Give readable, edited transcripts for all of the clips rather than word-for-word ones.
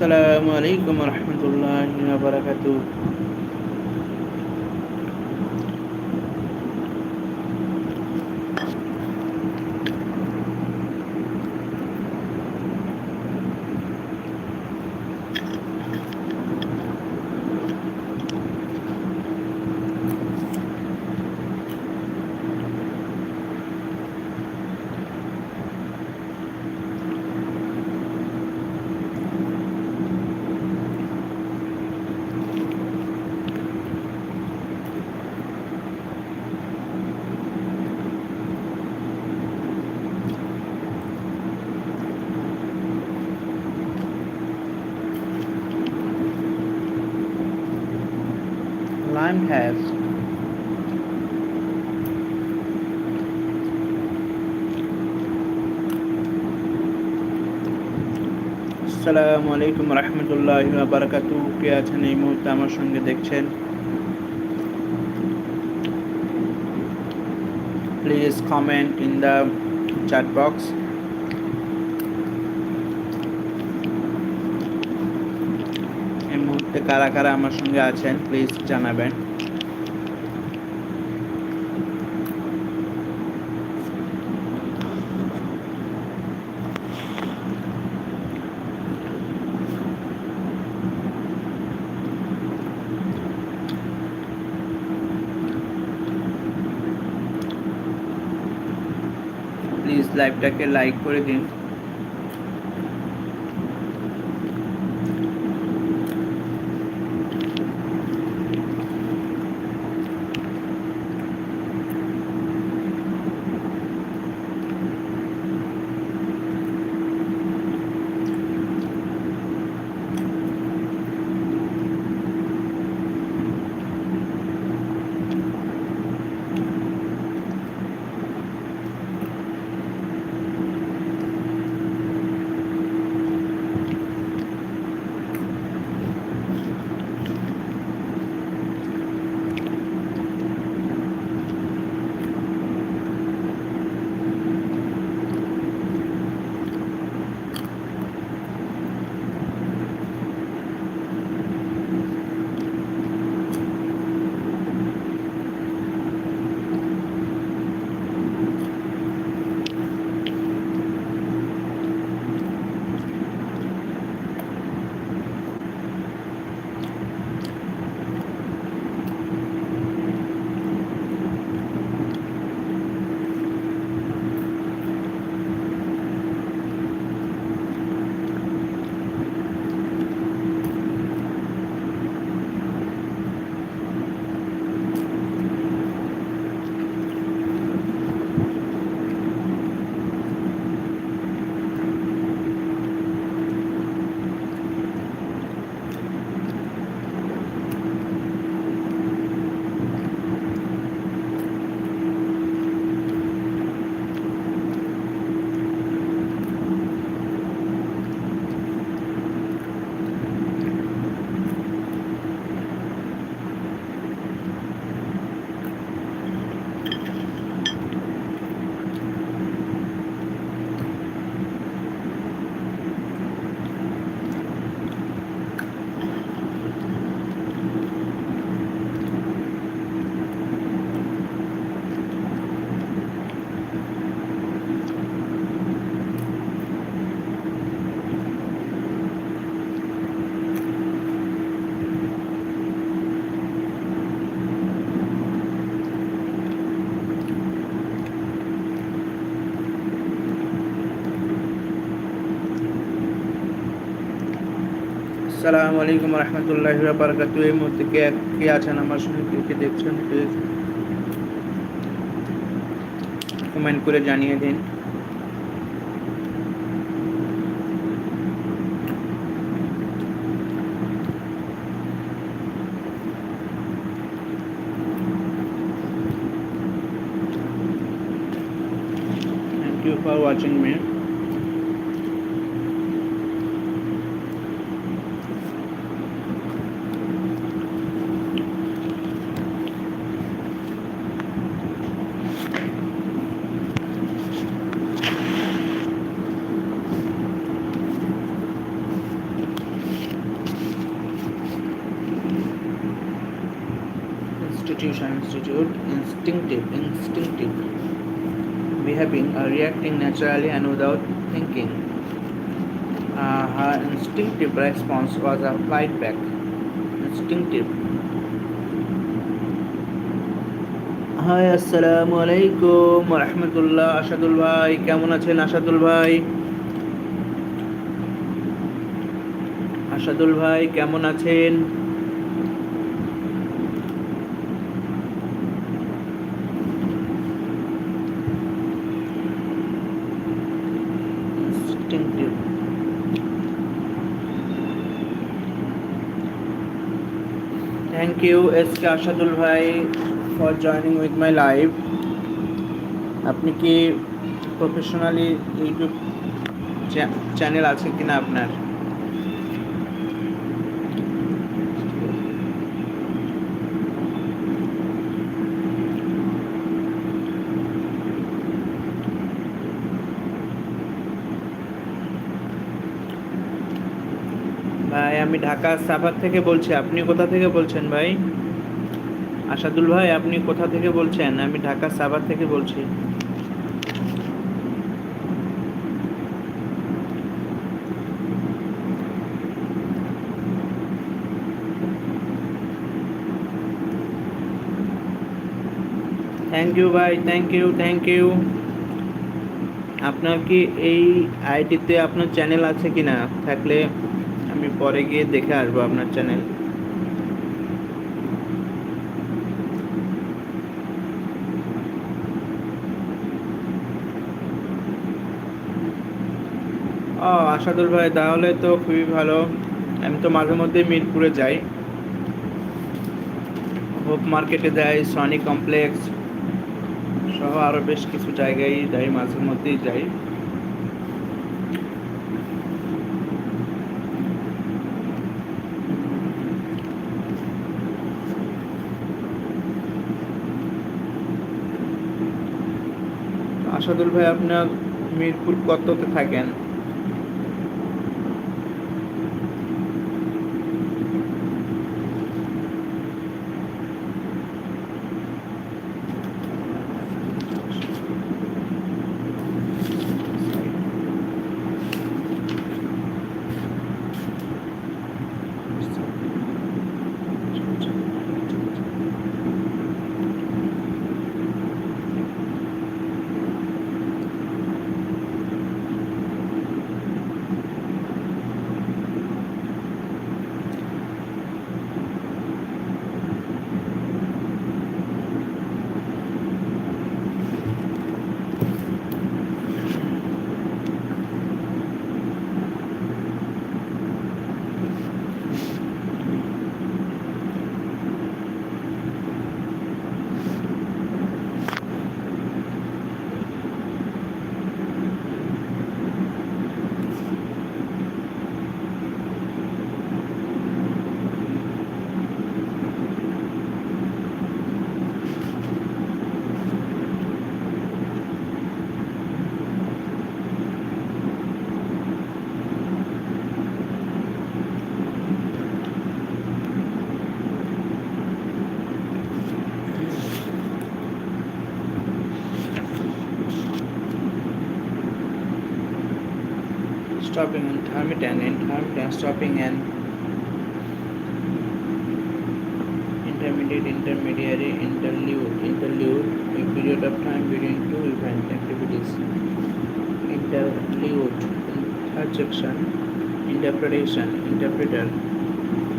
আসসালামু আলাইকুম রহমতুল্লাহি ওয়া বারাকাতুহু। Lime has আসসালামু আলাইকুম রহমতুল্লাহি ওয়া বারাকাতুহু। কে আছেন এই মুহূর্তে আমার সঙ্গে দেখছেন? Please comment in the chat box. এই মুহূর্তে কারা কারা আমার সঙ্গে আছেন প্লিজ জানাবেন। প্লিজ লাইভটাকে লাইক করে দিন। আসসালামু আলাইকুম রহমতুল্লাহি ওয়া বারাকাতুহু। এই মুহূর্তে কে আছেন আমার সঙ্গে, কে দেখছেন প্লিজ কমেন্ট করে জানিয়ে দিন। Thank you for watching me. institute, instinctive, behaving or reacting naturally and without thinking. Her instinctive response was a flight back. Instinctive. Hi আসসালামু আলাইকুম রহমতুল্লাহ। আসাদুল ভাই কেমন আছেন? আসাদুল ভাই কেমন আছেন? Instinctive. Thank you SK Asadul ভাই for joining with my live. আপনি কি প্রফেশনালি ইউটিউব চ্যানেল আছে কিনা আপনার? ভাই আমি ঢাকা সাভার থেকে বলছি। আপনি কোথা থেকে বলছেন ভাই? আসাদুল ভাই আপনি কোথা থেকে বলছেন? আমি ঢাকা সাভার থেকে বলছি। থ্যাংক ইউ ভাই, থ্যাংক ইউ। আপনার কি এই আইডিতে আপনার চ্যানেল আছে কিনা? থাকলে আমি পরে গিয়ে দেখে আসবো আপনার চ্যানেল। ও আসাদুল ভাই তাহলে তো খুবই ভালো। আমি তো মাঝে মধ্যে মিরপুরে যাই, হোপ মার্কেটে যাই, সনি কমপ্লেক্স সহ আরও বেশ কিছু জায়গায় যাই, মাঝে মধ্যেই যাই। আসাদুল ভাই আপনার মিরপুর কততে থাকেন? Stopping intermittent, stopping and intermediary, interlude, a period of time between two event activities. Interlude, interjection, interpretation, interpreter,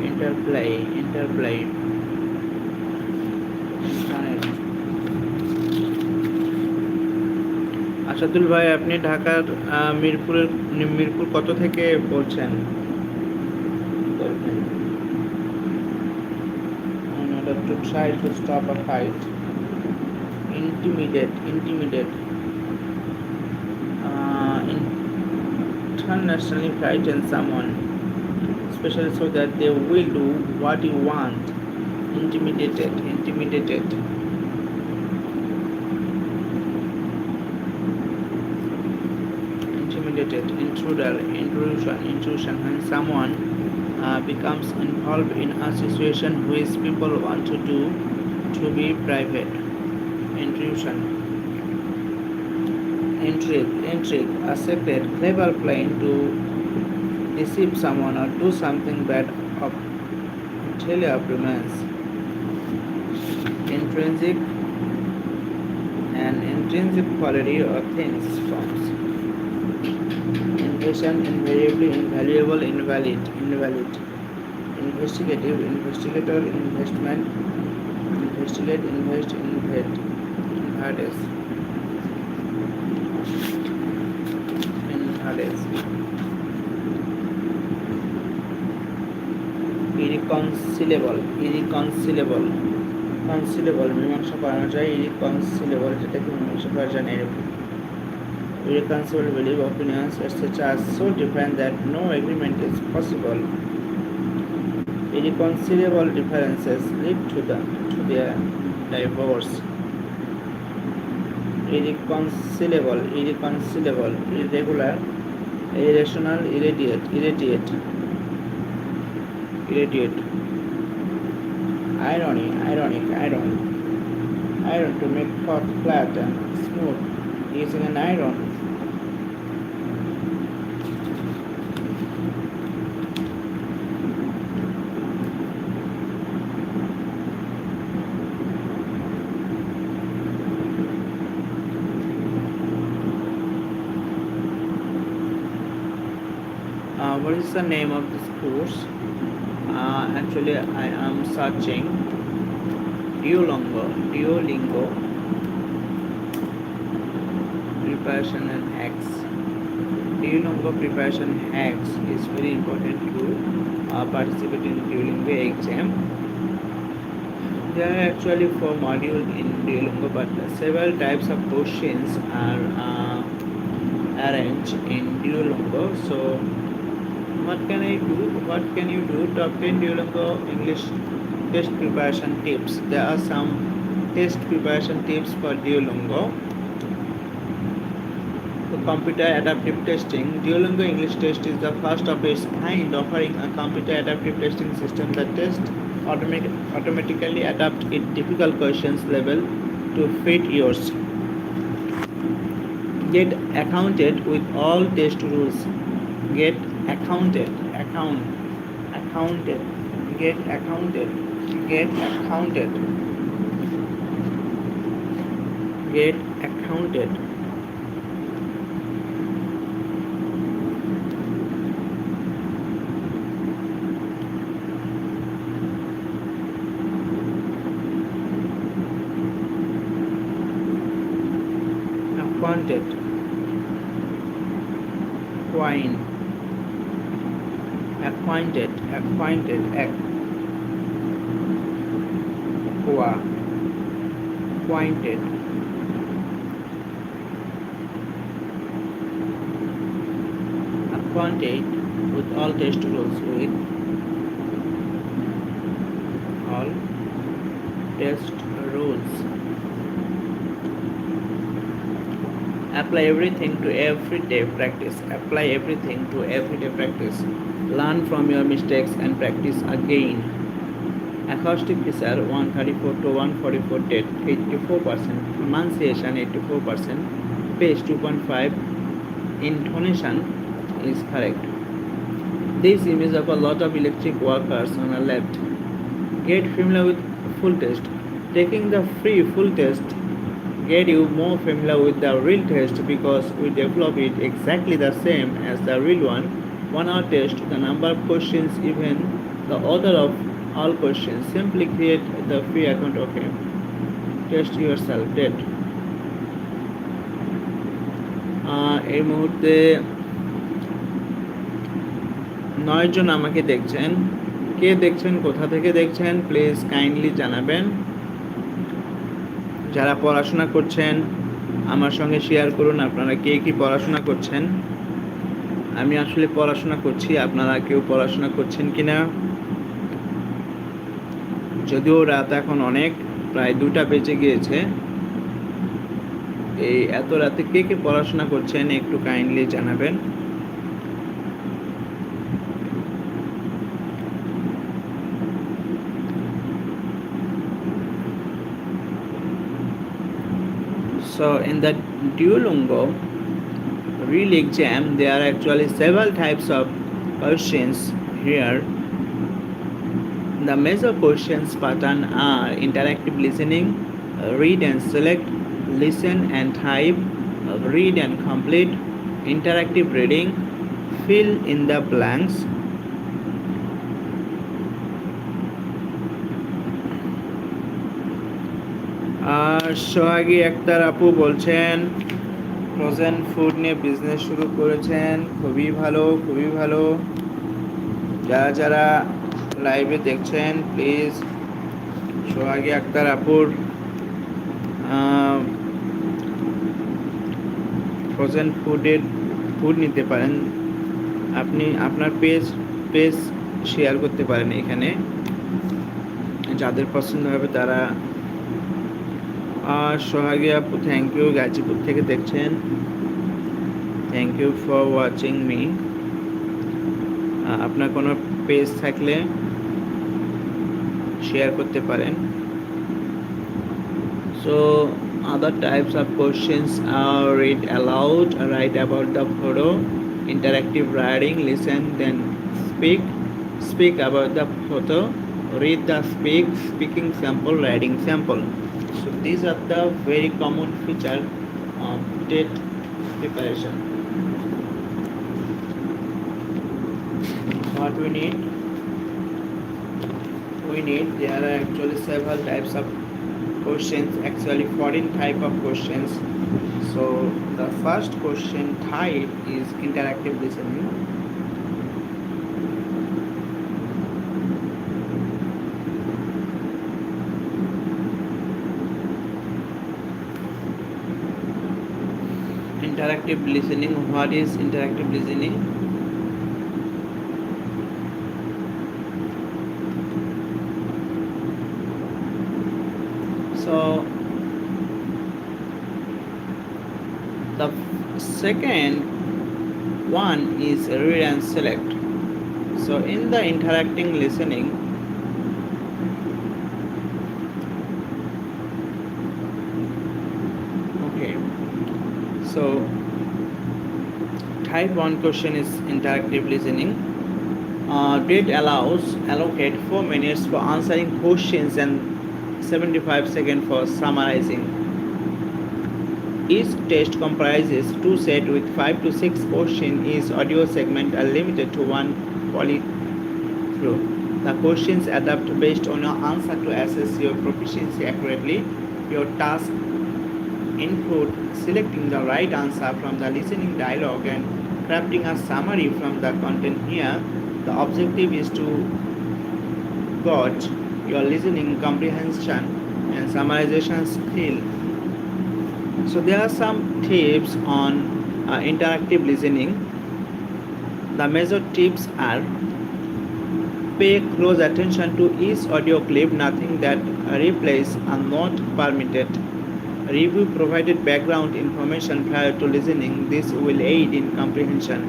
interplay, Asadul ভাই আপনি ঢাকার মিরপুর কত থেকে বলছেন? To try to stop a fight. Intimidate, internationally frighten someone, especially so that they will do what you want. Intimidated, intrusion, when someone becomes involved in a situation which people want to do to be private. Intrusion. Intrigue, a secret, clever plan to deceive someone or do something bad of failure of romance. Intrinsic, an intrinsic quality of things forms. Invasion, invariably invaluable, invalid. Investigative, investigator, investment, investigate, invest, invade, invades. Irreconcilable, মীমাংসা করানো যায়, irreconcilable যেটাকে মীমাংসা করা যায় না এরকম। Irreconcilable belief, opinions, etc. are so different that no agreement is possible. Irreconcilable differences lead to their divorce. Irreconcilable, irregular, irrational, irradiate. Ironic. Iron, to make cloth flat and smooth using an iron. What is the name of this course? Actually, I am searching Duolingo preparation and hacks. Duolingo preparation hacks is very important to participate in Duolingo exam. There are actually 4 modules in Duolingo, but several types of questions are arranged in Duolingo. So what can you do? Top 10 Duolingo English test preparation tips. There are some test preparation tips for Duolingo. The computer adaptive testing. Duolingo English test is the first of its kind, offering a computer adaptive testing system that tests automatically adapt its difficult questions level to fit yours. Get acquainted with all test rules. Get accounted. Acquainted. Quine. Acquainted. Acquainted. Acquainted with all test rules. Apply everything to everyday practice. Learn from your mistakes and practice again. Acoustic feature 134 to 144, date 84%, pronunciation 84%, pace 2.5, intonation is correct. This image of a lot of electric workers on the left. Get familiar with full test. Taking the free full test get you more familiar with the real test, because we develop it exactly the same as the real one. 1 hour test, the number of questions, even the order of all questions. Simply create the free account. Okay, test yourself. Date এই মুহূর্তে 9 জন আমাকে দেখছেন। কে দেখছেন, কোথা থেকে দেখছেন, please kindly জানাবেন। যারা পড়াশোনা করছেন আমার সঙ্গে শেয়ার করুন আপনারা কে কি পড়াশোনা করছেন। আমি আসলে পড়াশোনা করছি, আপনারা কেউ পড়াশোনা করছেন কিনা। যদিও রাত এখন অনেক, প্রায় 2টা বেজে গিয়েছে। এই এত রাতে কে কে পড়াশোনা করছেন একটু কাইন্ডলি জানাবেন। So in the Duolingo real exam, there are actually several types of questions here. The major questions pattern are interactive listening, read and select, listen and type, read and complete, interactive reading, fill in the blanks. আর সোহাগী আক্তার আপু বলছেন frozen food নিয়ে business শুরু করেছেন, খুবই ভালো, খুবই ভালো। যারা যারা লাইভে দেখছেন প্লিজ সোহাগী আক্তার আপুর ফ্রোজেন ফুড নিতে পারেন। আপনি আপনার পেজ শেয়ার করতে পারেন এখানে, যাদের পছন্দ হবে তারা। সোহাগী আপু থ্যাংক ইউ, গাজীপুর থেকে দেখছেন, thank you for watching me. আপনার কোনো পেজ থাকলে শেয়ার করতে পারেন। So other types of questions are read aloud, write about the photo, interactive writing, listen then speak about the photo, read the speaking sample, writing sample. So these are the very common feature of TET preparation. What we need, there are actually several types of questions, actually 14 type of questions. So the first question type is interactive listening. Interactive listening, what is interactive listening? So the second one is read and select. So in the interacting listening, okay, so type 1 question is interactive listening. Read allocate 4 minutes for answering questions and 75 seconds for summarizing. Each test comprises 2 sets with 5 to 6 questions. Each audio segment are limited to 1 polythrough. The questions adapt based on your answer to assess your proficiency accurately. Your task include selecting the right answer from the listening dialogue and crafting a summary from the content here. The objective is to gauge your listening comprehension and summarization skill. So there are some tips on interactive listening. The major tips are: pay close attention to each audio clip, nothing that replays are not permitted. Review provided background information prior to listening. This will aid in comprehension.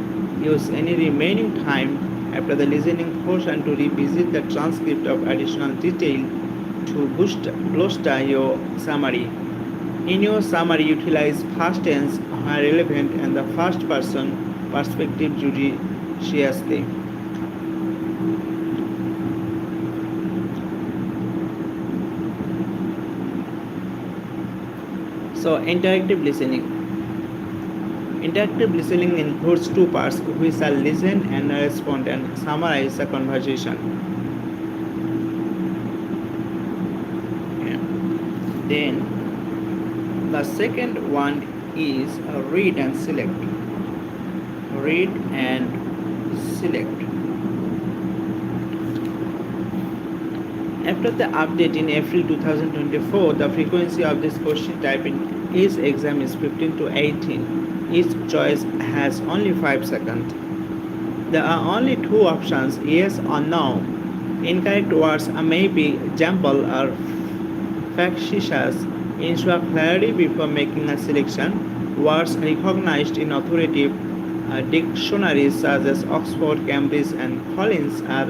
Use any remaining time after the listening portion to revisit the transcript of additional detail to bolster your summary. In your summary, utilize past tense where relevant and the first person perspective judiciously. So interactive listening. Interactive listening includes 2 parts, which are listen and respond and summarize the conversation. Then the second one is read and select. Read and select. After the update in April 2024, the frequency of this question type in each exam is 15 to 18. Each choice has only 5 seconds. There are only 2 options, yes or no. Incorrect words may be jumbled or facetious. Ensure clarity before making a selection. Words recognized in authoritative dictionaries such as Oxford, Cambridge and Collins are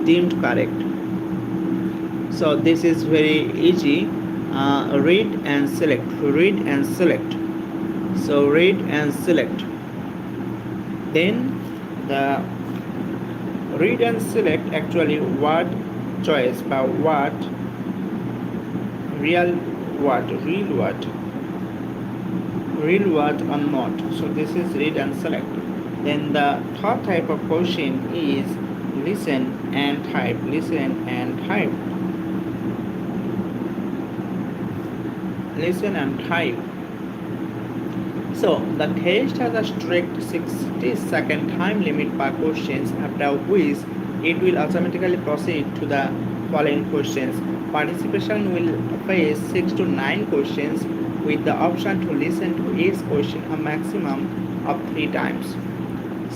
deemed correct. So this is very easy. read and select. Read and select. So read and select. Then the read and select actually word choice by what real word or not. So this is read and select. Then the third type of question is listen and type. Listen and type. Listen and type. So the test has a strict 60-second time limit per questions, after which it will automatically proceed to the following questions. Participation will face 6 to 9 questions with the option to listen to each question a maximum of 3 times.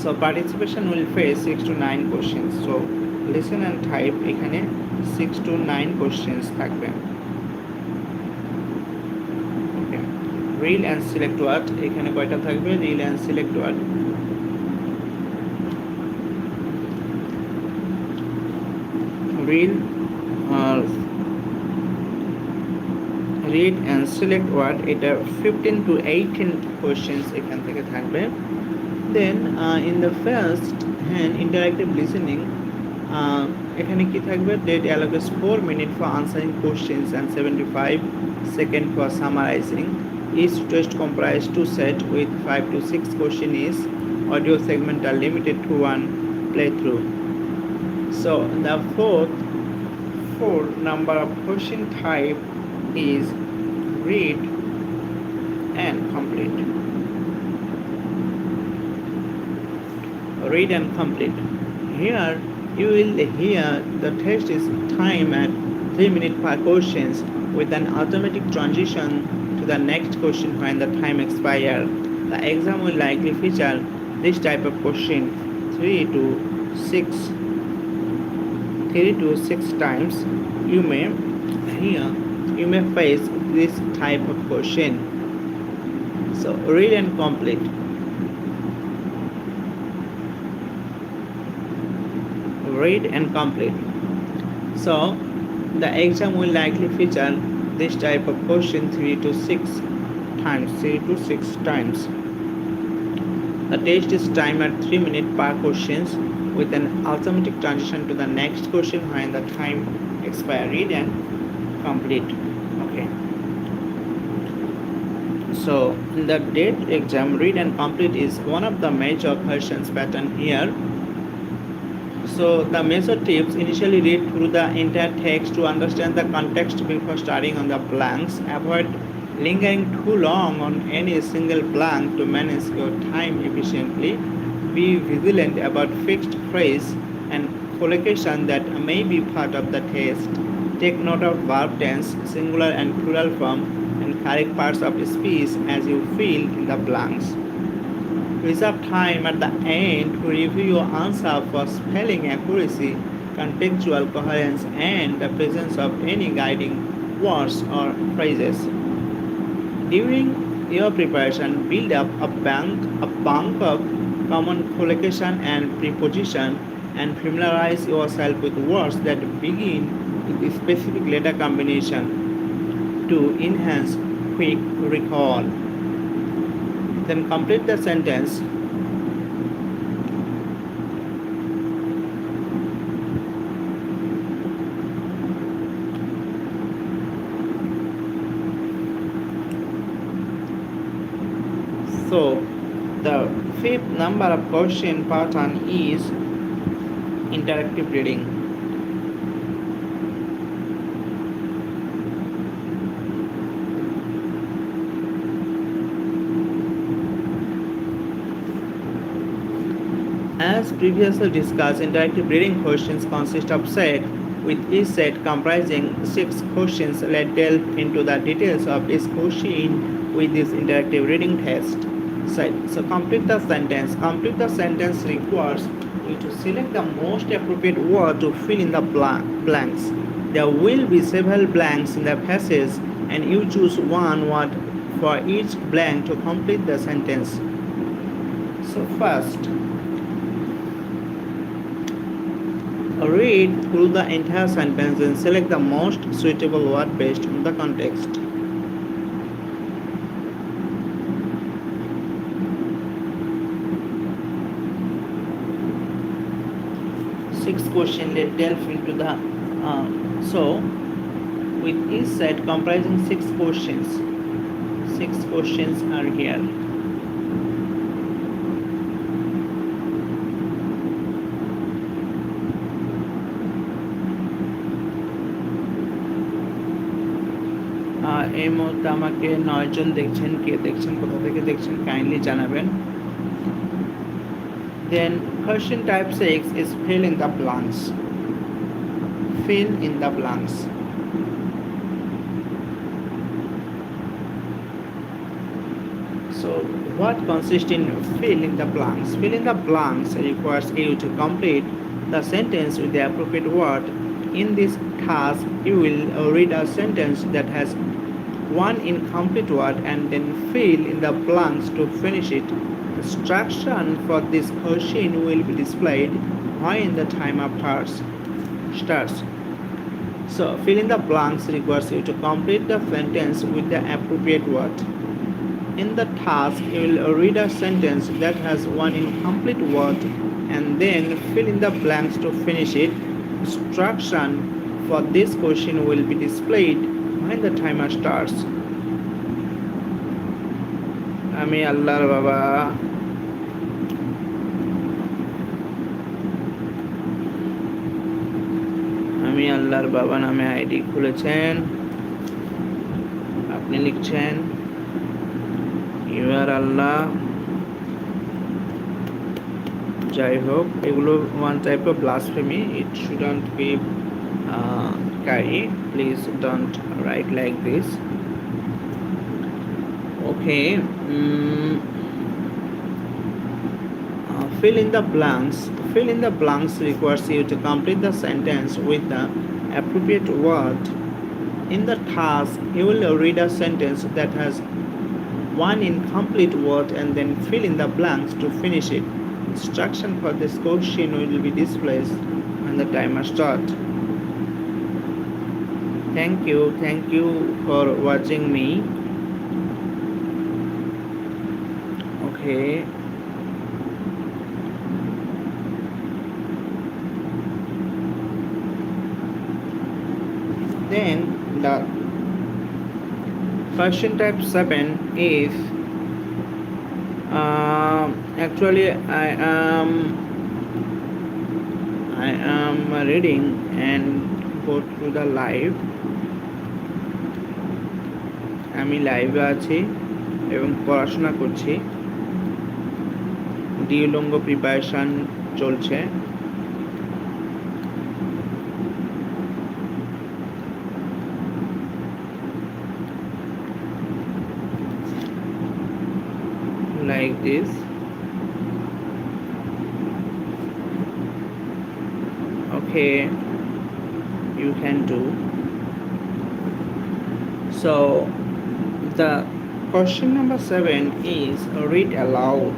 So participation will face 6 to 9 questions. So listen and type এখানে 6 to 9 questions থাকবে. Okay. Read and select word এখানে কয়টা থাকবে? Read and select word. Read and select word এটা 15 to 18 questions এখান থেকে থাকবে. Then in the first hand interactive listening এখানে কি থাকবে? That allocates 4 minutes for answering questions and 75 seconds for summarizing. Each test comprises 2 sets with 5 to 6 questions each. Audio segments are limited to 1 playthrough. So the fourth number of question type is read and complete. Read and complete. Here you will hear the test is time at 3 minutes per questions with an automatic transition to the next question when the time expires. The exam will likely feature this type of question 3 to 6 times. You may face this type of question. So read and complete. Read and complete. So the exam will likely feature this type of question 3 to 6 times. The test is timed at 3 minutes per questions with an automatic transition to the next question when the time expires. Read and complete. Okay. So in the DATE exam, read and complete is one of the major questions pattern here. So the major tips: initially read through the entire text to understand the context before starting on the blanks. Avoid lingering too long on any single blank to manage your time efficiently. Be vigilant about fixed phrase and collocation that may be part of the test. Take note of verb tense, singular and plural form, and correct parts of speech as you fill in the blanks. Reserve time at the end to review your answer for spelling accuracy, contextual coherence, and the presence of any guiding words or phrases. During your preparation, build up a bank of common collocation and preposition, and familiarize yourself with words that begin with a specific letter combination to enhance quick recall. Then complete the sentence. So the fifth number of question pattern is interactive reading. As previously discussed, interactive reading questions consist of set, with each set comprising 6 questions. Let's delve into the details of each question with this interactive reading test. So complete the sentence. Complete the sentence requires you to select the most appropriate word to fill in the blanks. There will be several blanks in the passage, and you choose one word for each blank to complete the sentence. So first, Read through the entire sentence and select the most suitable word based on the context. Sixth question, let's delve into the so with each set comprising six questions. Six questions are here. এই মুহূর্তে আমাকে 9 জন দেখছেন, কে দেখছেন, কোথা থেকে দেখছেন kindly জানাবেন। Then question type 6 is fill in the blanks. Fill in the blanks. So what consists in fill in the blanks? Fill in the blanks requires you to complete the sentence with the appropriate word. In this task, you will read a sentence that has one incomplete word and then fill in the blanks to finish it. Instruction for this question will be displayed when the timer starts. So fill in the blanks requires you to complete the sentence with the appropriate word. In the task, you will read a sentence that has one incomplete word and then fill in the blanks to finish it. Instruction for this question will be displayed when the timer starts. আমি আল্লাহর বাবা, আমি আল্লাহর বাবা নামে ID খুলেছেন, আপনি লিখছেন ইউর আল্লাহ। যাই হোক, এগুলো one type of blasphemy, it shouldn't B carry. Please don't write like this. Okay. Fill in the blanks. Fill in the blanks requires you to complete the sentence with the appropriate word. In the task, you will read a sentence that has one incomplete word and then fill in the blanks to finish it. Instruction for this question will be displayed when the timer starts. Thank you for watching me. Okay. Then the question type 7 is actually I am reading and go to the live. আমি লাইভে আছি এবং পড়াশোনা করছি, ডিউলঙ্গো preparation চলছে। Like this. Okay, you can do. So the question number 7 is read aloud.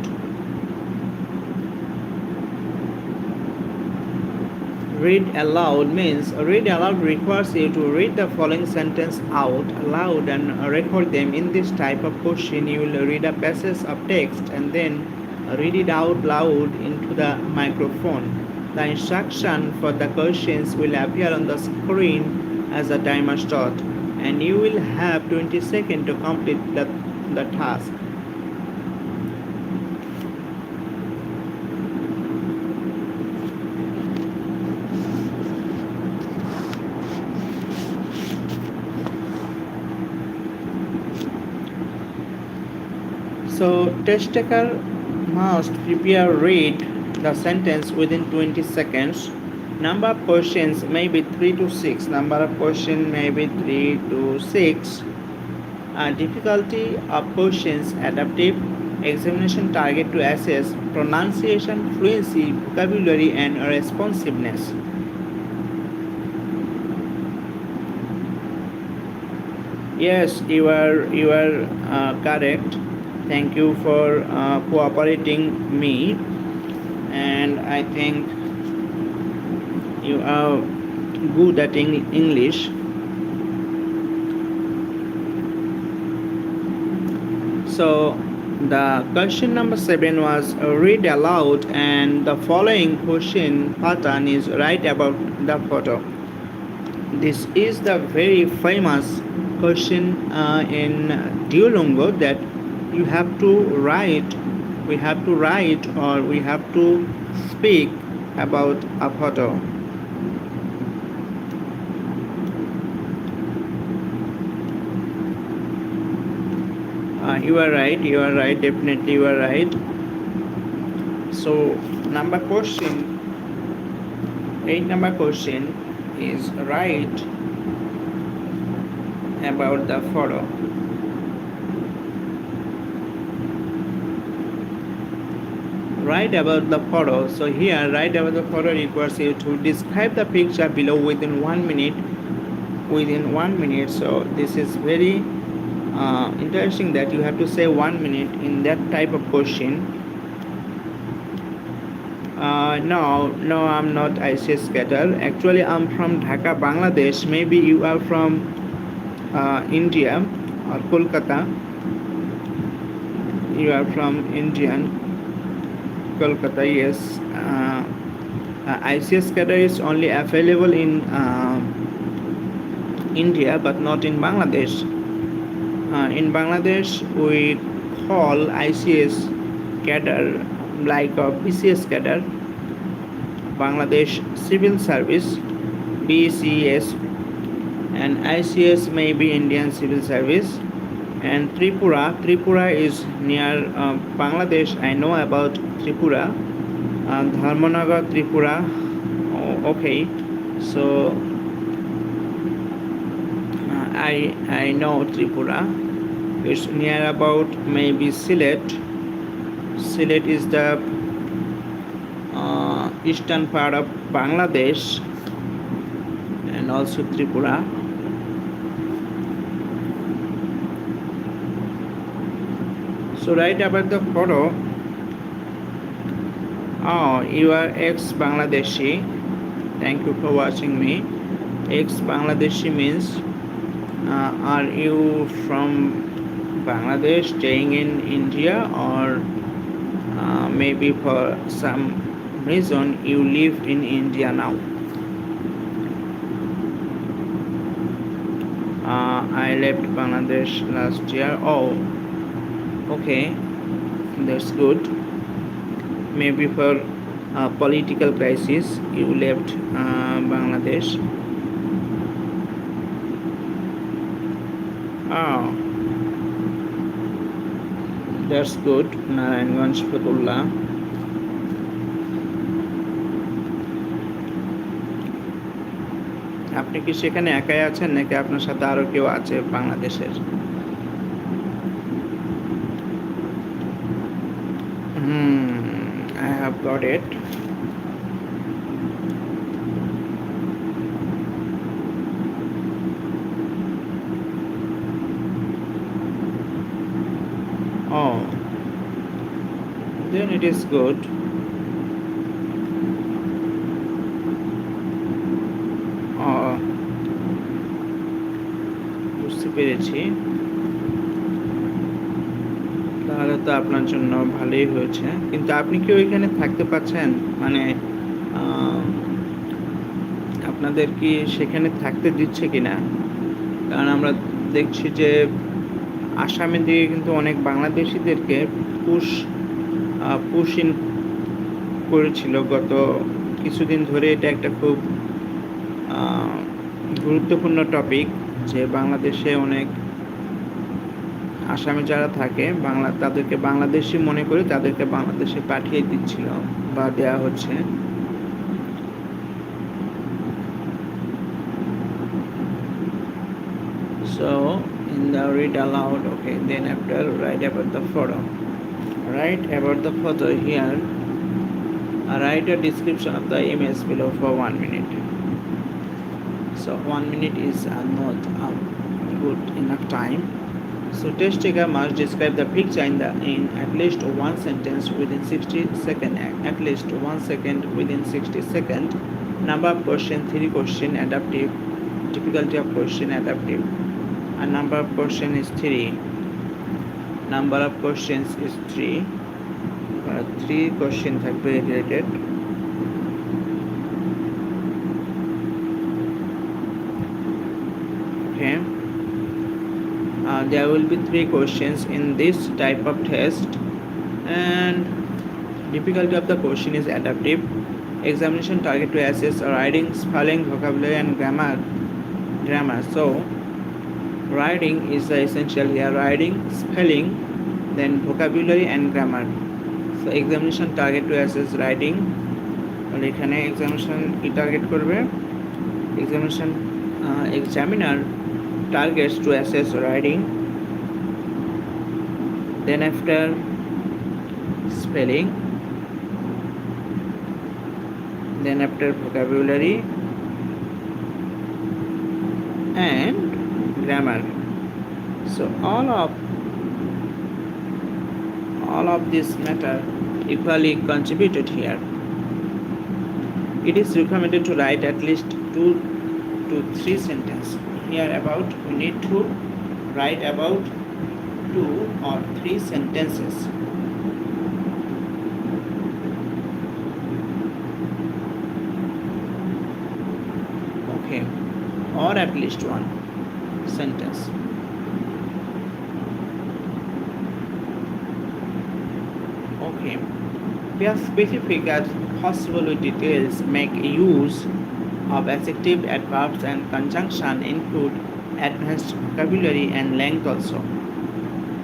Read aloud means read aloud requires you to read the following sentence out loud and record them. In this type of question, you will read a passage of text and then read it out loud into the microphone. The instruction for the questions will appear on the screen as the timer starts, and you will have 20 seconds to complete the task. So test taker must prepare read the sentence within 20 seconds. Number of questions may be 3 to 6. Number of questions may be 3 to 6. Difficulty of questions adaptive. Examination target to assess pronunciation, fluency, vocabulary and responsiveness. Yes, you are correct. Thank you for cooperating me, and I think You are good at English. So the question number 7 was read aloud and the following question pattern is right about the photo. This is the very famous question in Duolingo that you have to write, we have to write or we have to speak about a photo. You are right, definitely you are right. So number question, 8 number question is write about the photo. Write about the photo. So here write about the photo requires you to describe the picture below within 1 minute. So this is very interesting that you have to say 1 minute in that type of question. No, I'm not ICS cadre. Actually, I'm from Dhaka, Bangladesh. Maybe you are from India or Kolkata. You are from Indian Kolkata, yes. ICS cadre is only available in India, but not in Bangladesh. In Bangladesh, we call ICS cadre like a BCS cadre, Bangladesh Civil Service, BCS, and ICS may be Indian Civil Service. And Tripura is near Bangladesh. I know about Tripura, Dharmanagar, Tripura. Oh, okay, so I know Tripura. It's near about maybe Sylhet. Sylhet is the eastern part of Bangladesh, and also Tripura. So write about the photo. Oh, you are ex-Bangladeshi. Thank you for watching me. Ex-Bangladeshi means are you from Bangladesh staying in India, or maybe for some reason you live in India now? I left Bangladesh last year. Oh, okay, that's good. Maybe for political crisis you left Bangladesh. Oh, that's good. Narayanganj, Fatullah. আপনি কি সেখানে একাই আছেন নাকি আপনার সাথে আরো কেউ আছে বাংলাদেশের? I have got it. Oh, then it is good. বুঝতে পেরেছি, তাহলে তো আপনার জন্য ভালোই হয়েছে। কিন্তু আপনি কি ওইখানে থাকতে পাচ্ছেন? মানে আপনাদের কি সেখানে থাকতে দিচ্ছে কিনা? কারণ আমরা দেখছি যে আসামের দিকে কিন্তু অনেক বাংলাদেশিদেরকে পুশ ইন করেছিল গত কিছুদিন ধরে। এটা একটা খুব গুরুত্বপূর্ণ টপিক যে বাংলাদেশে অনেক আসামে যারা থাকে তাদেরকে বাংলাদেশি মনে করে তাদেরকে বাংলাদেশে পাঠিয়ে দিচ্ছিল বা দেয়া হচ্ছে। So in the read aloud, okay, then after write about the photo. Write about the photo here. Write a description of the image below for 1 minute. So 1 minute is not a good enough time. So test taker must describe the picture in at least 1 sentence within 60 seconds. At least 1 second within 60 seconds. Number of question, 3 question, adaptive. Difficulty of question, adaptive. And number of question is 3. Number of questions is 3. 3 question থাকবে related. Okay. There will be 3 questions in this type of test, and difficulty of the question is adaptive. Examination target to assess writing, spelling, vocabulary, and grammar. So writing is the essential here. Writing, spelling, then vocabulary and grammar. So examination target to assess writing. আর এখানে examination কি target করবে? Examiner targets to assess writing, then after spelling, then after vocabulary and grammar. So all of this matter equally contributed here. It is recommended to write at least 2 to 3 sentences. Here about we need to write about 2 or 3 sentences. Okay, or at least 1 sentence. Okay, we are specific as possible with details. Make use of adjective, adverbs and conjunction, include advanced vocabulary and length also.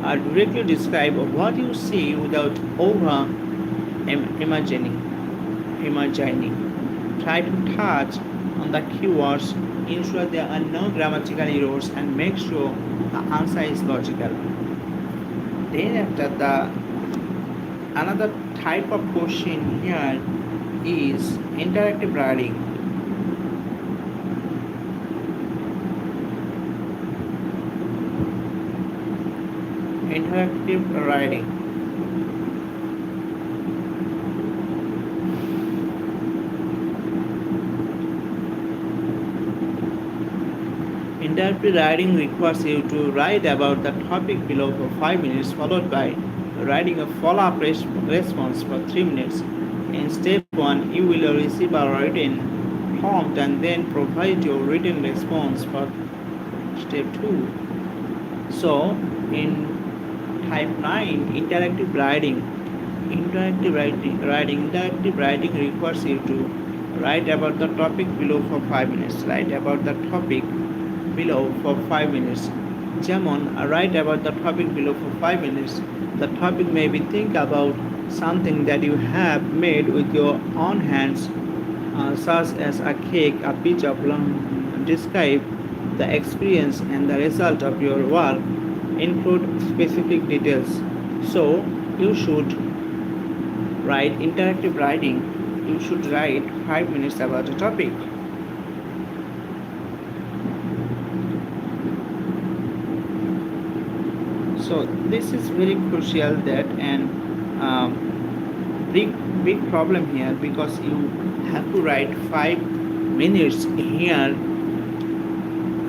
Directly describe what you see without over imagining. Try to touch on the keywords, ensure there are no grammatical errors, and make sure the answer is logical. Then after another type of question here is interactive writing. Interactive writing. Interactive writing requires you to write about the topic below for 5 minutes, followed by writing a follow-up response for 3 minutes. In step 1, you will receive a written prompt and then provide your written response for step 2. So in type 9, interactive writing requires you to write about the topic below for 5 minutes. Write about the topic below for 5 minutes. যেমন write about the topic below for 5 minutes. The topic may be think about something that you have made with your own hands, such as a cake, a piece of land. Describe the experience and the result of your work. Include specific details. So you should write interactive writing. You should write 5 minutes about a topic. So this is very crucial that, and big problem here, because you have to write 5 minutes here.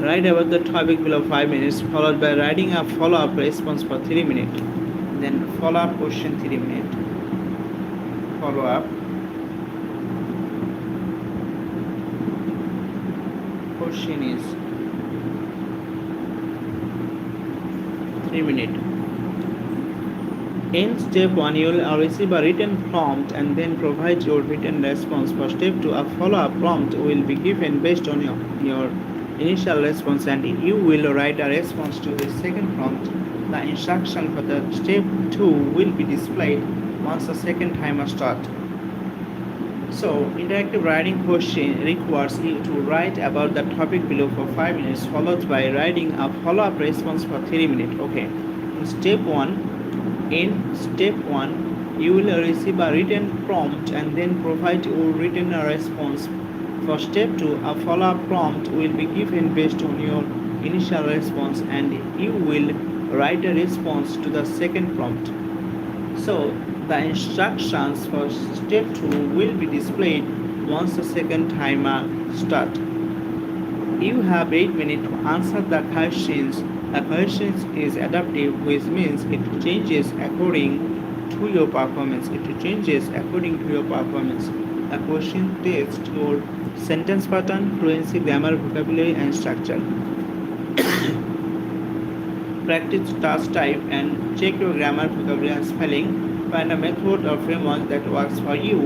Write about the topic below 5 minutes, followed by writing a follow-up response for 3 minutes. Then follow-up question 3 minutes. Follow-up question is 3 minutes. In step 1, you will receive a written prompt and then provide your written response. For step 2, a follow-up prompt will be given based on your initial response, and you will write a response to the second prompt. The instruction for the step 2 will be displayed once the second timer starts. So interactive writing question requires you to write about the topic below for 5 minutes, followed by writing a follow-up response for 3 minutes. Okay. In step 1, you will receive a written prompt and then provide your written response. For step 2, a follow-up prompt will be given based on your initial response, and you will write a response to the second prompt. So the instructions for step 2 will be displayed once the second timer start. You have 8 minutes to answer the questions. The questions is adaptive, which means it changes according to your performance. It changes according to your performance. The question tests your sentence pattern, fluency, grammar, vocabulary, and structure. Practice task type and check your grammar, vocabulary, and spelling. Find a method or framework that works for you.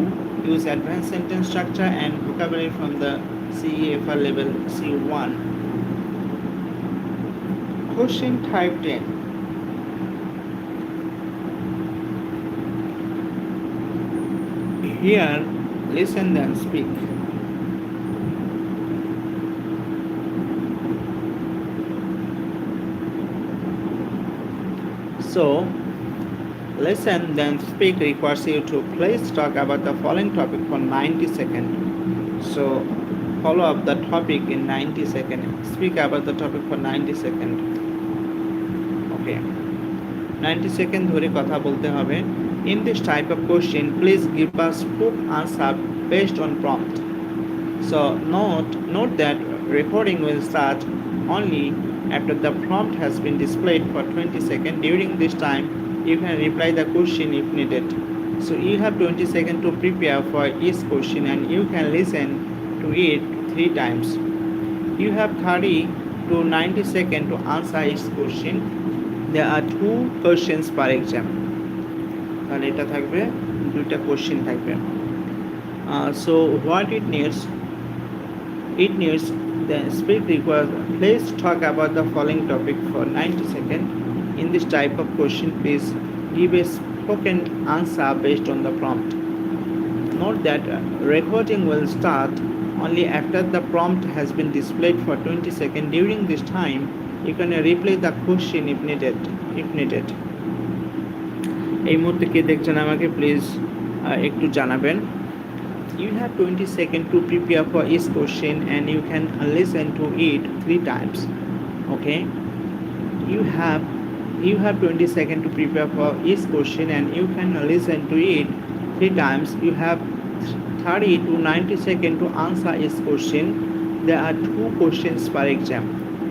Use advanced sentence structure and vocabulary from the CEFR level C1. Question type 10. Hear, listen, then speak. So, listen then speak requires you to please talk about the following topic for 90 seconds. So, follow up the topic in 90 seconds. Speak about the topic for 90 seconds. Okay. 90 seconds ধরে কথা বলতে হবে. In this type of question, please give us full answer based on prompt. So, note that recording will start only after the prompt has been displayed for 20 seconds. During this time, you can reply the question if needed. So you have 20 seconds to prepare for each question and you can listen to it 3 times. You have 30 to 90 seconds to answer each question. There are 2 questions per exam. তাহলে এটা থাকবে 2টা question থাকবে. So what it needs the speak requires please talk about the following topic for 90 seconds. In this type of question, please give a spoken answer based on the prompt. Note that recording will start only after the prompt has been displayed for 20 seconds. During this time, you can replay the question if needed. এই মুহূর্তে কে দেখছেন আমাকে please একটু জানাবেন. You have 20 seconds to prepare for each question and you can listen to it 3 times. Okay? You have 20 seconds to prepare for each question and you can listen to it 3 times. You have 30 to 90 seconds to answer each question. There are 2 questions per exam.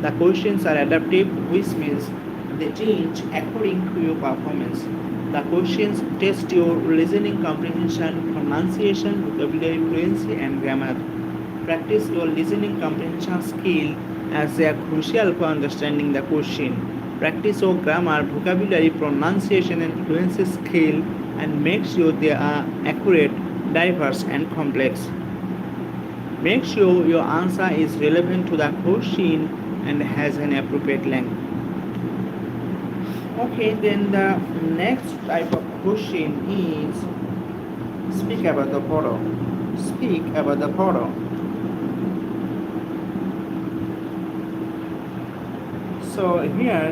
The questions are adaptive, which means they change according to your performance. The questions test your listening comprehension, pronunciation, vocabulary, fluency, and grammar. Practice your listening comprehension skill as they are crucial for understanding the question. Practice your grammar, vocabulary, pronunciation, and fluency skill and make sure they are accurate, diverse, and complex. Make sure your answer is relevant to the question and has an appropriate length. Okay, then the next type of question is speak about the photo. Speak about the photo. So here,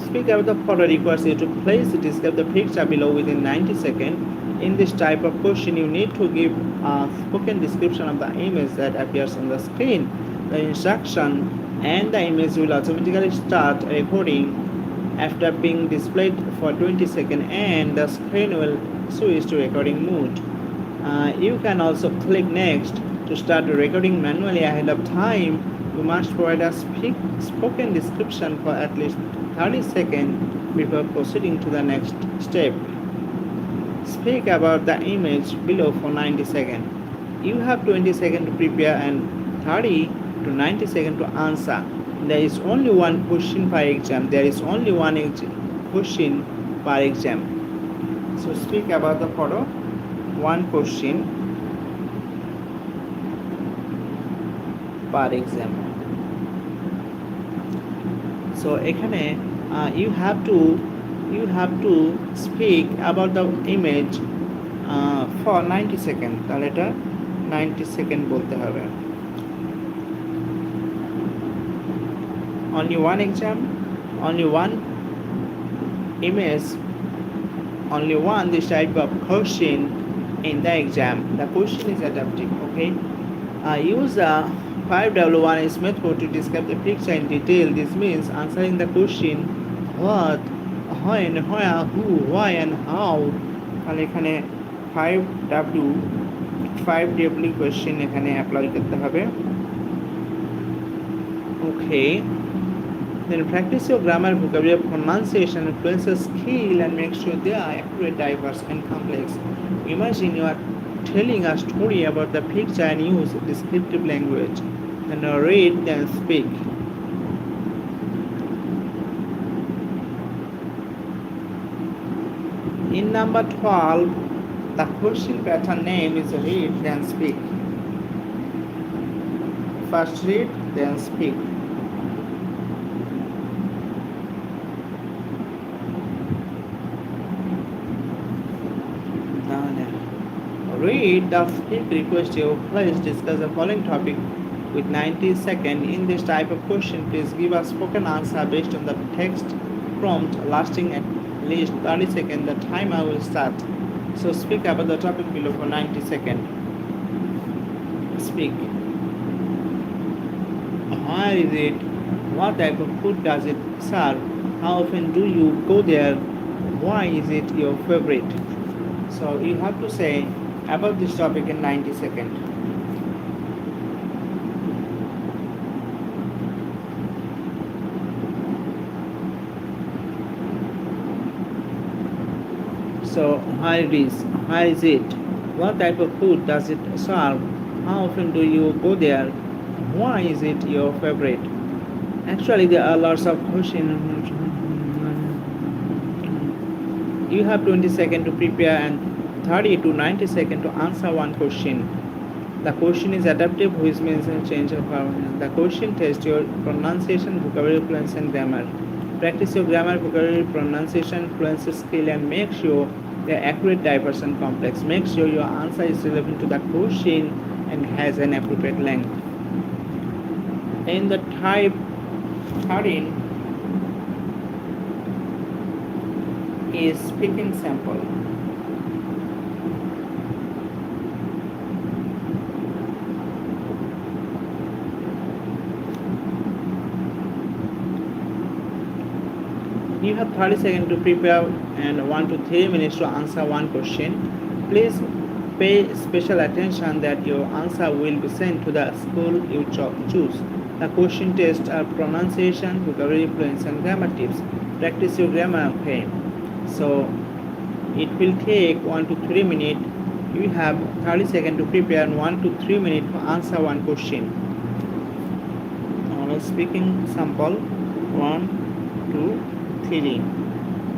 speak about the photo requires you to please describe the picture below within 90 seconds. In this type of question, you need to give a spoken description of the image that appears on the screen. The instruction and the image will automatically start recording after being displayed for 20 seconds and the screen will switch to recording mode. You can also click next to start recording manually ahead of time. You must provide a spoken description for at least 30 seconds before proceeding to the next step. Speak about the image below for 90 seconds. You have 20 seconds to prepare and 30 to 90 seconds to answer. There is only 1 question per exam. There is only 1 question per exam. So speak about the photo. 1 question per exam. So এখানে you have to speak about the image for 90 seconds. তাহলে এটা 90 second বলতে হবে. Only 1 exam, only 1 image, only 1 this type of question in the exam. The question is adaptive. Okay. Use the 5W1S method to describe the picture in detail. This means answering the question what, when, where, who, why, and how. And এখানে 5W 5W question এখানে apply করতে হবে। ওকে, then practice your grammar, vocabulary, pronunciation, influences skill and make sure they are accurate, diverse and complex. Imagine you are telling a story about the picture and use descriptive language. And read then speak. In number 12, the question pattern name is read then speak. First read then speak. Read the speak request you. Please discuss the following topic with 90 seconds. In this type of question, please give a spoken answer based on the text prompt lasting at least 30 seconds. The timer will start. So speak about the topic below for 90 seconds. Speak. Where is it? What type of food does it serve? How often do you go there? Why is it your favorite? So you have to say about this topic in 90 seconds. So where is it? What type of food does it serve? How often do you go there? Why is it your favorite? Actually, there are lots of questions. You have 20 seconds to prepare and 30 to 90 seconds to answer one question. The question is adaptive, which means change of environment. The question tests your pronunciation, vocabulary, fluency, and grammar. Practice your grammar, vocabulary, pronunciation, fluency skill, and make sure they are accurate, diverse, and complex. Make sure your answer is relevant to the question and has an appropriate length. In the type 13 is speaking sample. You have 30 seconds to prepare and 1 to 3 minutes to answer one question. Please pay special attention that your answer will be sent to the school you choose. The question tests are pronunciation, vocabulary, fluency, and grammar tips. Practice your grammar, okay? So it will take 1 to 3 minutes. You have 30 seconds to prepare and 1 to 3 minutes to answer one question. Now speaking sample 1 to 3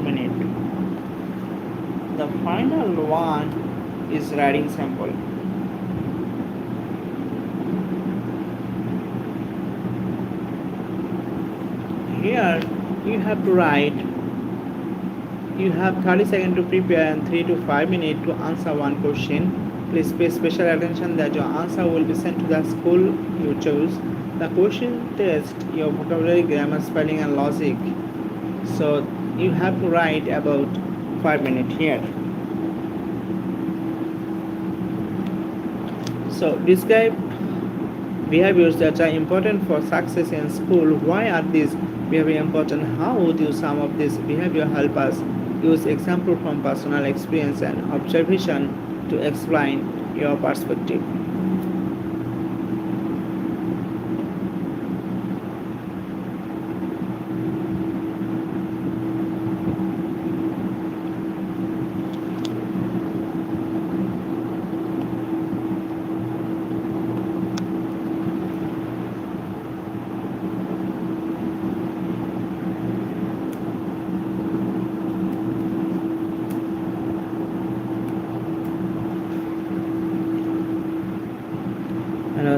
minutes. The final one is writing sample. Here you have to write. You have 30 seconds to prepare and 3 to 5 minutes to answer one question. Please pay special attention that your answer will be sent to the school you choose. The question tests your vocabulary, grammar, spelling, and logic. So you have to write about 5 minutes here. So describe behaviors that are important for success in school. Why are these behaviors important? How would you some of this behavior help us? Use example from personal experience and observation to explain your perspective.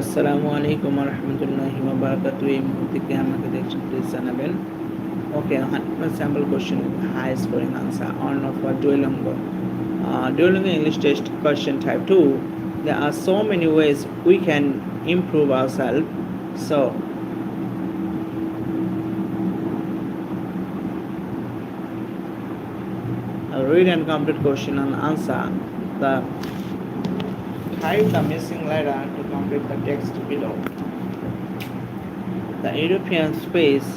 আসসালামু আলাইকুম ওয়া রাহমাতুল্লাহি ওয়া বারাকাতুহু। এই মুহূর্তে কে আমাকে দেখছেন প্লিজ জানাবেন। Okay, 100 sample question with high scoring answer on for Duolingo. Duolingo English test question type 2. There are so many ways we can improve ourselves. So read and complete question and answer. Type the missing letter to complete the text below. The European Space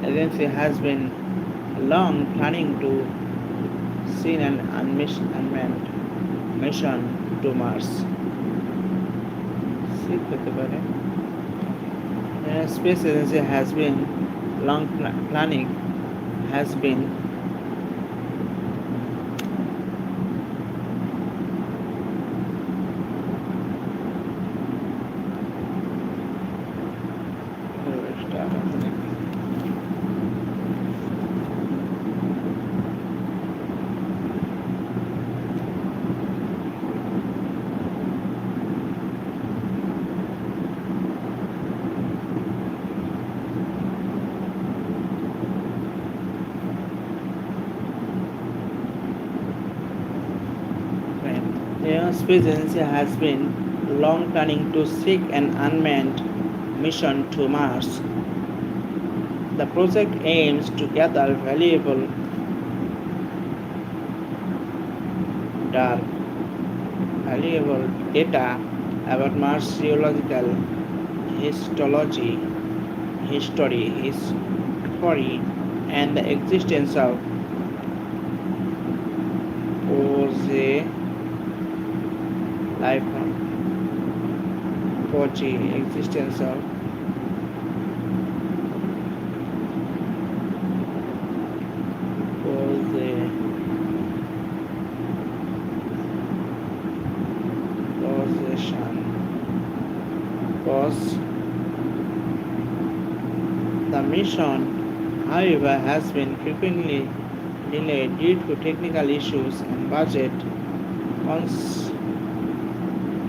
Agency has been long planning to send an unmanned mission to Mars. Sick হতে পারে। Space agency has been long planning has been the space agency has been long planning to seek an unmanned mission to Mars. The project aims to gather valuable data about Mars geological history, and the existence of life form. Existence of The mission, however, has been frequently delayed due to technical issues and budget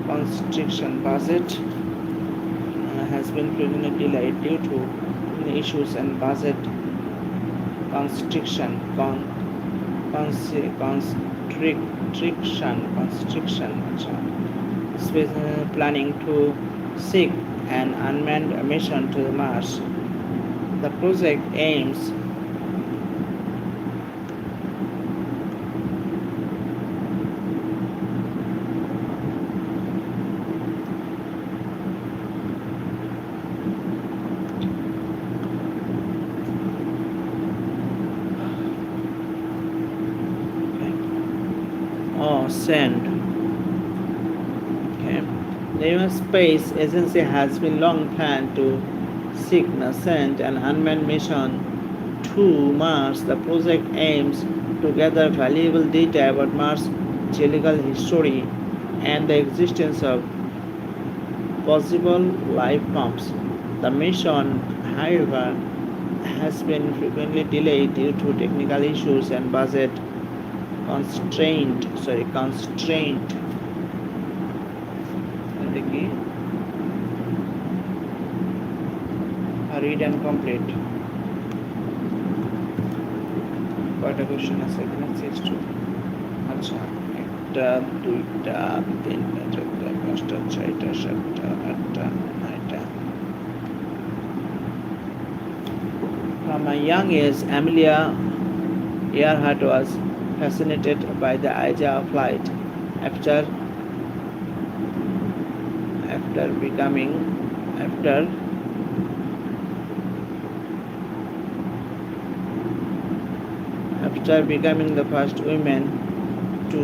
constriction. Budget has been frequently delayed due to issues and budget constriction. Planning to seek an unmanned mission to Mars. The project aims send. The U.S. Space Agency has been long planned to seek and send an unmanned mission to Mars. The project aims to gather valuable data about Mars' geological history and the existence of possible life forms. The mission, however, has been frequently delayed due to technical issues and budget constraint. Read and complete. কয়টা question আছে এখানে? 6 আচ্ছা, একটা দুইটা তিনটা চারটা পাঁচটা ছয়টা সাতটা আটটা নয়টা। From a young age, Amelia Earhart was fascinated by the idea of flight. After becoming the first women to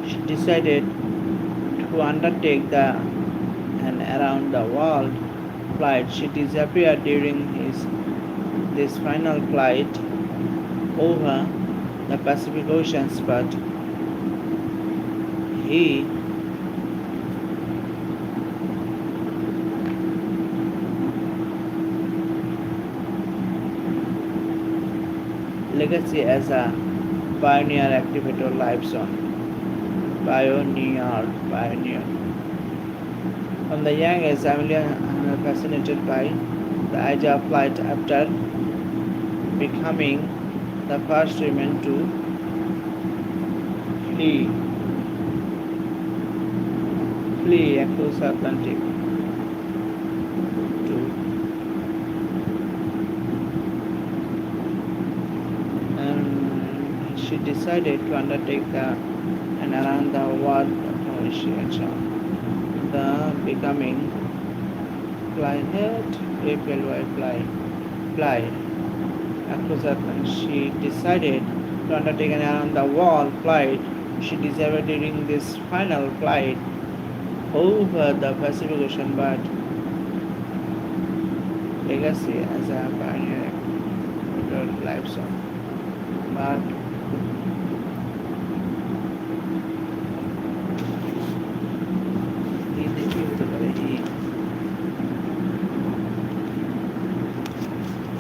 she decided to undertake an around the world flight. She disappeared during this final flight over the Pacific Oceans, but he legacy as a pioneer activator lives on. Pioneer. From the young age, Amelia was fascinated by the idea of flight. After becoming the first woman to flee across Atlantic she decided to undertake an around the world becoming fly head, APLY fly. After that, when she decided to undertake an around-the-world flight, she decided during this final flight over the Pacific Ocean, but legacy as a pioneer life song. But he দেখতে পারে he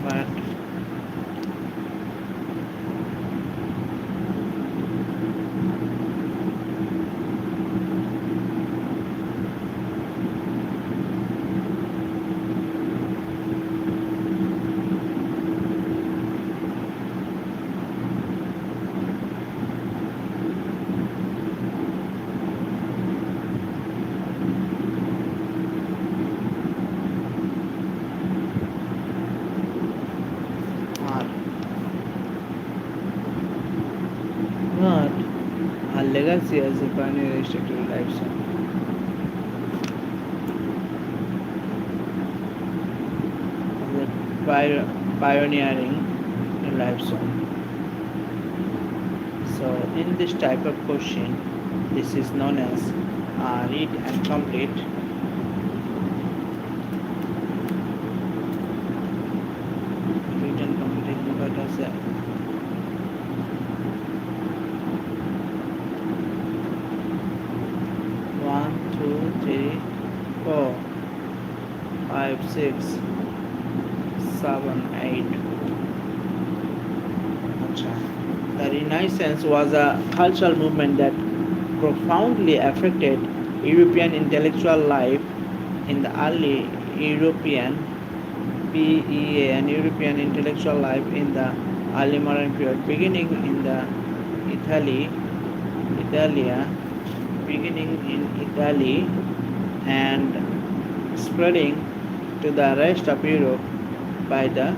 but not a legacy as a pioneer restricted life song. As a pioneering life song. So in this type of question, this is known as read and complete. Read and complete. What is that? One, two, three, 4, 5, 6, 7, 8. The Renaissance was a cultural movement that profoundly affected European intellectual life in the early European PEA and European intellectual life in the early modern period, beginning in Italy and spreading to the rest of Europe by the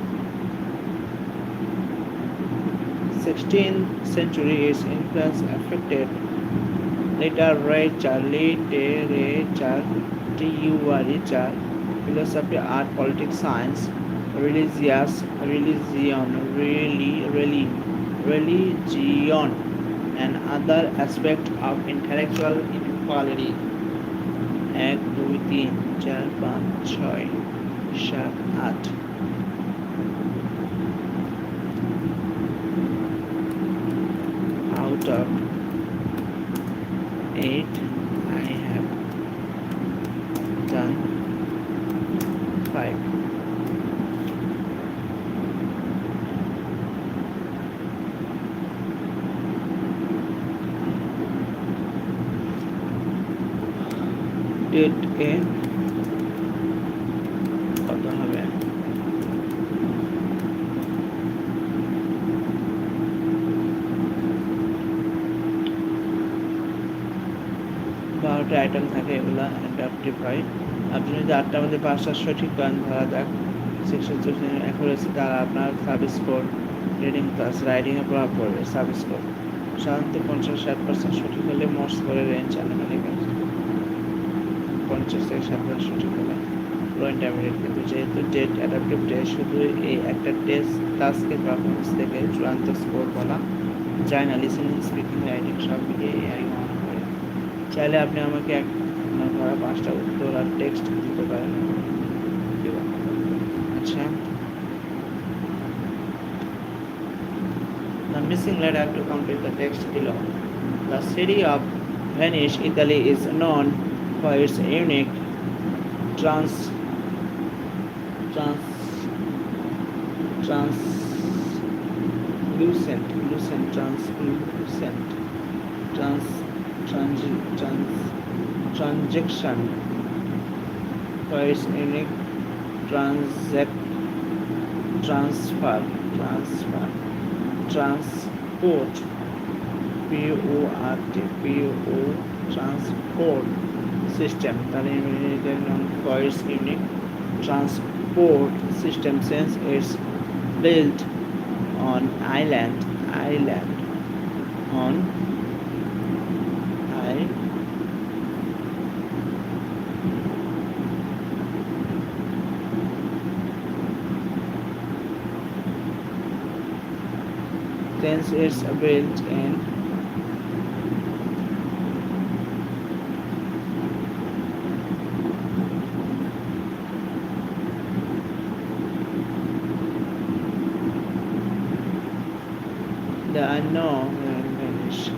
16th century. Its influence affected literature, philosophy, art, politics, science, religion, and other aspects of intellectual inequality. 1, 2, 3, 4, 5, 6, 7, 8. Out of 8, I have done 5. Date A কত হবে? বারোটা item থাকে, এগুলো adaptive হয়। আপনি যদি 8টার মধ্যে 5টা সঠিক করেন, ধরা যাক 6 অ্যাকুরেসি, তারা আপনার সার্ভিস স্কোর, রিডিং প্লাস রাইডিংয়ে প্রভাব পড়বে। সার্ভিস স্কোর সাধারণত 50-60% সঠিক হলে মোট স্কোরের রেঞ্জ আনুমানিক 50 থেকে 60% সঠিক হলে লো ইন্টারমিডিয়েট। কিন্তু যেহেতু ডেট অ্যাডাপটিভ টেস্ট, শুধু এই একটা টেস্ট টাস্কের পারফরমেন্স থেকে চূড়ান্ত স্কোর বলা যায় না। লিসেনিং, স্পিকিং, রাইটিং সব মিলিয়ে এআই গ্রহণ করে। চাইলে আপনি আমাকে ধরা 5টা উত্তর আর টেক্সট দিতে পারেন। আচ্ছা, the missing letter to complete the text below. The city of Venice, Italy is known for its unique transaction, for its unique transport, transport system. For its unique transport system, since it's built on island on since it's built in. The unknown will vanish.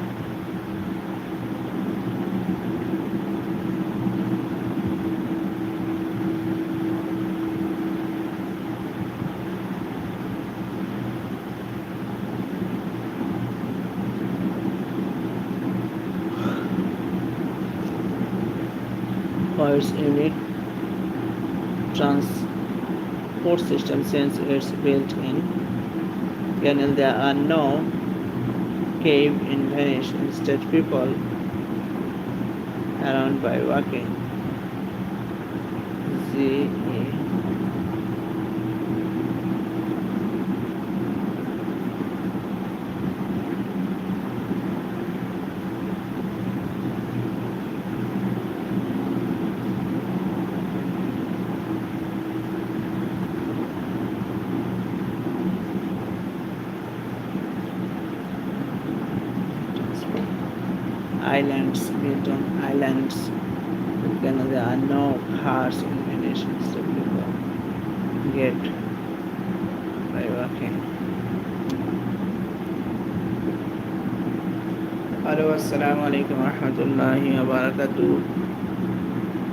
For its unique transport system since it's built in. Canal, there are no cave in vanish. Instead, people around by walking. Z E. Islands built on islands. There are no cars in Venice. Instead, people get by walking. Hello, assalamu alaikum warahmatullahi wabarakatuh.